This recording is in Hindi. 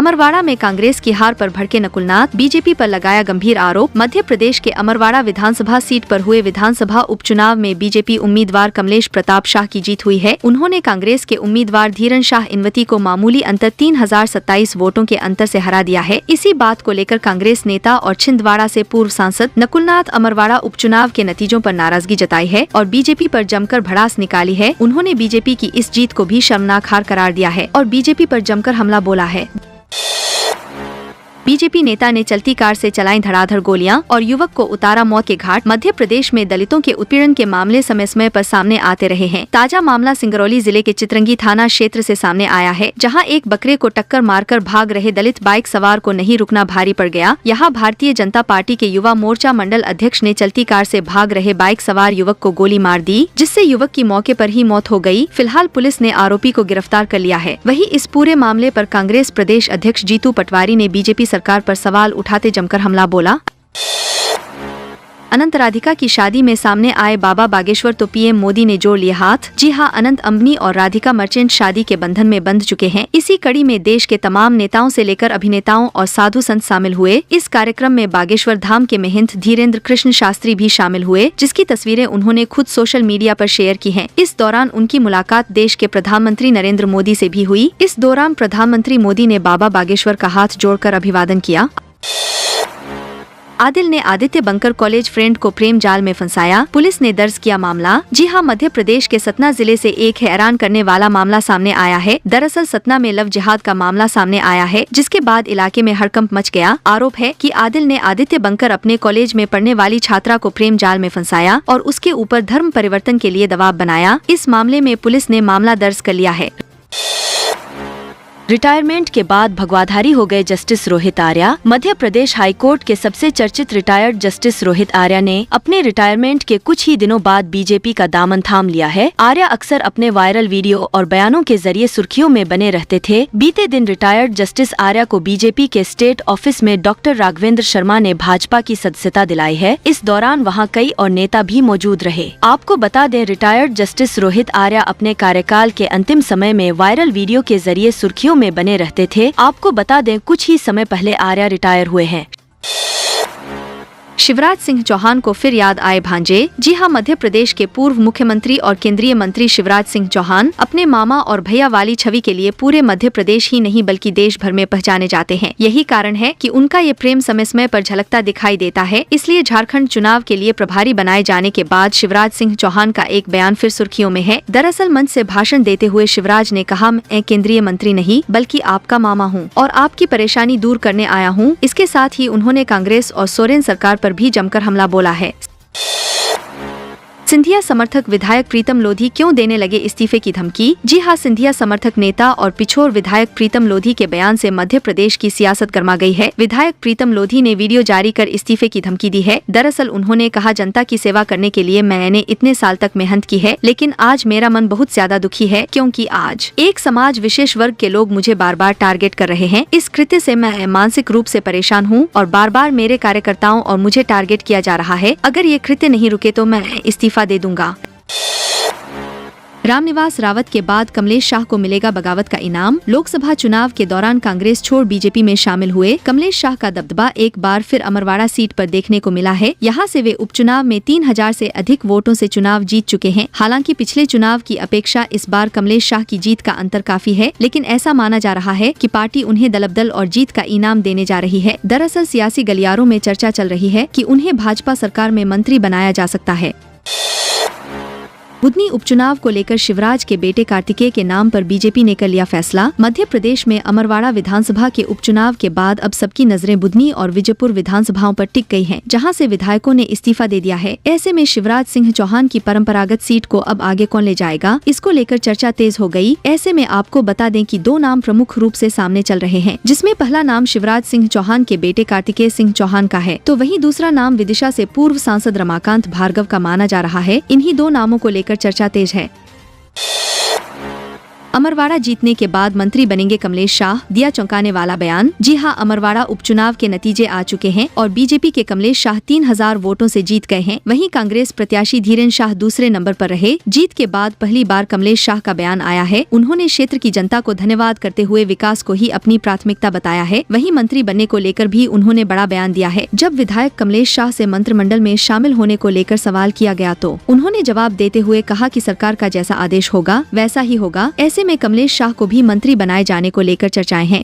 अमरवाड़ा में कांग्रेस की हार पर भड़के नकुलनाथ, बीजेपी पर लगाया गंभीर आरोप। मध्य प्रदेश के अमरवाड़ा विधानसभा सीट पर हुए विधानसभा उपचुनाव में बीजेपी उम्मीदवार कमलेश प्रताप शाह की जीत हुई है। उन्होंने कांग्रेस के उम्मीदवार धीरन शाह इनवती को मामूली अंतर 3027 वोटों के अंतर से हरा दिया है। इसी बात को लेकर कांग्रेस नेता और छिंदवाड़ा से पूर्व सांसद नकुलनाथ अमरवाड़ा उपचुनाव के नतीजों पर नाराजगी जताई है और बीजेपी पर जमकर भड़ास निकाली है। उन्होंने बीजेपी की इस जीत को भी शर्मनाक हार करार दिया है और बीजेपी पर जमकर हमला बोला है। बीजेपी नेता ने चलती कार से चलाई धड़ाधड़ गोलियां और युवक को उतारा मौत के घाट। मध्य प्रदेश में दलितों के उत्पीड़न के मामले समय समय पर सामने आते रहे हैं। ताजा मामला सिंगरौली जिले के चितरंगी थाना क्षेत्र से सामने आया है, जहां एक बकरे को टक्कर मारकर भाग रहे दलित बाइक सवार को नहीं रुकना भारी पड़ गया। यहां भारतीय जनता पार्टी के युवा मोर्चा मंडल अध्यक्ष ने चलती कार से भाग रहे बाइक सवार युवक को गोली मार दी, जिससे युवक की मौके पर ही मौत हो गई। फिलहाल पुलिस ने आरोपी को गिरफ्तार कर लिया है। वहीं इस पूरे मामले पर कांग्रेस प्रदेश अध्यक्ष जीतू पटवारी ने बीजेपी सरकार पर सवाल उठाते जमकर हमला बोला। अनंत राधिका की शादी में सामने आए बाबा बागेश्वर तो पीएम मोदी ने जोड़ लिए हाथ। जी हां, अनंत अंबनी और राधिका मर्चेंट शादी के बंधन में बंध चुके हैं। इसी कड़ी में देश के तमाम नेताओं से लेकर अभिनेताओं और साधु संत शामिल हुए। इस कार्यक्रम में बागेश्वर धाम के महंत धीरेन्द्र कृष्ण शास्त्री भी शामिल हुए, जिसकी तस्वीरें उन्होंने खुद सोशल मीडिया पर शेयर की हैं। इस दौरान उनकी मुलाकात देश के प्रधानमंत्री नरेंद्र मोदी से भी हुई। इस दौरान प्रधानमंत्री मोदी ने बाबा बागेश्वर का हाथ जोड़कर अभिवादन किया। आदिल ने आदित्य बंकर कॉलेज फ्रेंड को प्रेम जाल में फंसाया, पुलिस ने दर्ज किया मामला। जी हां, मध्य प्रदेश के सतना जिले से एक हैरान करने वाला मामला सामने आया है। दरअसल सतना में लव जिहाद का मामला सामने आया है, जिसके बाद इलाके में हड़कंप मच गया। आरोप है कि आदिल ने आदित्य बंकर अपने कॉलेज में पढ़ने वाली छात्रा को प्रेम जाल में फंसाया और उसके ऊपर धर्म परिवर्तन के लिए दबाव बनाया। इस मामले में पुलिस ने मामला दर्ज कर लिया है। रिटायरमेंट के बाद भगवाधारी हो गए जस्टिस रोहित आर्या। मध्य प्रदेश हाईकोर्ट के सबसे चर्चित रिटायर्ड जस्टिस रोहित आर्या ने अपने रिटायरमेंट के कुछ ही दिनों बाद बीजेपी का दामन थाम लिया है। आर्या अक्सर अपने वायरल वीडियो और बयानों के जरिए सुर्खियों में बने रहते थे। बीते दिन रिटायर्ड जस्टिस आर्या को बीजेपी के स्टेट ऑफिस में डॉक्टर राघवेंद्र शर्मा ने भाजपा की सदस्यता दिलाई है। इस दौरान वहाँ कई और नेता भी मौजूद रहे। आपको बता दें, रिटायर्ड जस्टिस रोहित आर्या अपने कार्यकाल के अंतिम समय में वायरल वीडियो के जरिए सुर्खियों में बने रहते थे। आपको बता दें, कुछ ही समय पहले आर्या रिटायर हुए हैं। शिवराज सिंह चौहान को फिर याद आए भांजे। जी हां, मध्य प्रदेश के पूर्व मुख्यमंत्री और केंद्रीय मंत्री शिवराज सिंह चौहान अपने मामा और भैया वाली छवि के लिए पूरे मध्य प्रदेश ही नहीं बल्कि देश भर में पहचाने जाते हैं। यही कारण है कि उनका ये प्रेम समय समय पर झलकता दिखाई देता है। इसलिए झारखंड चुनाव के लिए प्रभारी बनाए जाने के बाद शिवराज सिंह चौहान का एक बयान फिर सुर्खियों में है। दरअसल मंच से भाषण देते हुए शिवराज ने कहा, मैं केंद्रीय मंत्री नहीं बल्कि आपका मामा हूँ और आपकी परेशानी दूर करने आया हूँ। इसके साथ ही उन्होंने कांग्रेस और सोरेन सरकार पर भी जमकर हमला बोला है। सिंधिया समर्थक विधायक प्रीतम लोधी क्यों देने लगे इस्तीफे की धमकी? जी हां, सिंधिया समर्थक नेता और पिछोर विधायक प्रीतम लोधी के बयान से मध्य प्रदेश की सियासत गर्मा गई है। विधायक प्रीतम लोधी ने वीडियो जारी कर इस्तीफे की धमकी दी है। दरअसल उन्होंने कहा, जनता की सेवा करने के लिए मैंने इतने साल तक मेहनत की है, लेकिन आज मेरा मन बहुत ज्यादा दुखी है क्योंकि आज एक समाज विशेष वर्ग के लोग मुझे बार बार टारगेट कर रहे हैं। इस कृत्य से मैं मानसिक रूप से परेशान हूँ और बार बार मेरे कार्यकर्ताओं और मुझे टारगेट किया जा रहा है। अगर ये कृत्य नहीं रुके तो मैं इस्तीफा दे दूंगा। रामनिवास रावत के बाद कमलेश शाह को मिलेगा बगावत का इनाम। लोकसभा चुनाव के दौरान कांग्रेस छोड़ बीजेपी में शामिल हुए कमलेश शाह का दबदबा एक बार फिर अमरवाड़ा सीट पर देखने को मिला है। यहां से वे उपचुनाव में 3000 से अधिक वोटों से चुनाव जीत चुके हैं। हालांकि पिछले चुनाव की अपेक्षा इस बार कमलेश शाह की जीत का अंतर काफी है, लेकिन ऐसा माना जा रहा है कि पार्टी उन्हें दलबदल और जीत का इनाम देने जा रही है। दरअसल सियासी गलियारों में चर्चा चल रही है कि उन्हें भाजपा सरकार में मंत्री बनाया जा सकता है। बुधनी उपचुनाव को लेकर शिवराज के बेटे कार्तिकेय के नाम पर बीजेपी ने कर लिया फैसला। मध्य प्रदेश में अमरवाड़ा विधानसभा के उपचुनाव के बाद अब सबकी नजरें बुधनी और विजयपुर विधानसभाओं पर टिक गई हैं, जहां से विधायकों ने इस्तीफा दे दिया है। ऐसे में शिवराज सिंह चौहान की परंपरागत सीट को अब आगे कौन ले जाएगा, इसको लेकर चर्चा तेज हो गई। ऐसे में आपको बता दें कि 2 नाम प्रमुख रूप से सामने चल रहे हैं, जिसमें पहला नाम शिवराज सिंह चौहान के बेटे कार्तिकेय सिंह चौहान का है, तो वहीं दूसरा नाम विदिशा से पूर्व सांसद रमाकांत भार्गव का माना जा रहा है। इन्हीं 2 नामों को लेकर चर्चा तेज है। अमरवाड़ा जीतने के बाद मंत्री बनेंगे कमलेश शाह, दिया चौंकाने वाला बयान। जी हां, अमरवाड़ा उपचुनाव के नतीजे आ चुके हैं और बीजेपी के कमलेश शाह 3000 वोटों से जीत गए हैं। वहीं कांग्रेस प्रत्याशी धीरेन्द्र शाह दूसरे नंबर पर रहे। जीत के बाद पहली बार कमलेश शाह का बयान आया है। उन्होंने क्षेत्र की जनता को धन्यवाद करते हुए विकास को ही अपनी प्राथमिकता बताया है। वहीं मंत्री बनने को लेकर भी उन्होंने बड़ा बयान दिया है। जब विधायक कमलेश शाह से मंत्रिमंडल में शामिल होने को लेकर सवाल किया गया तो उन्होंने जवाब देते हुए कहा कि सरकार का जैसा आदेश होगा वैसा ही होगा। ऐसे में कमलेश शाह को भी मंत्री बनाए जाने को लेकर चर्चाएं हैं।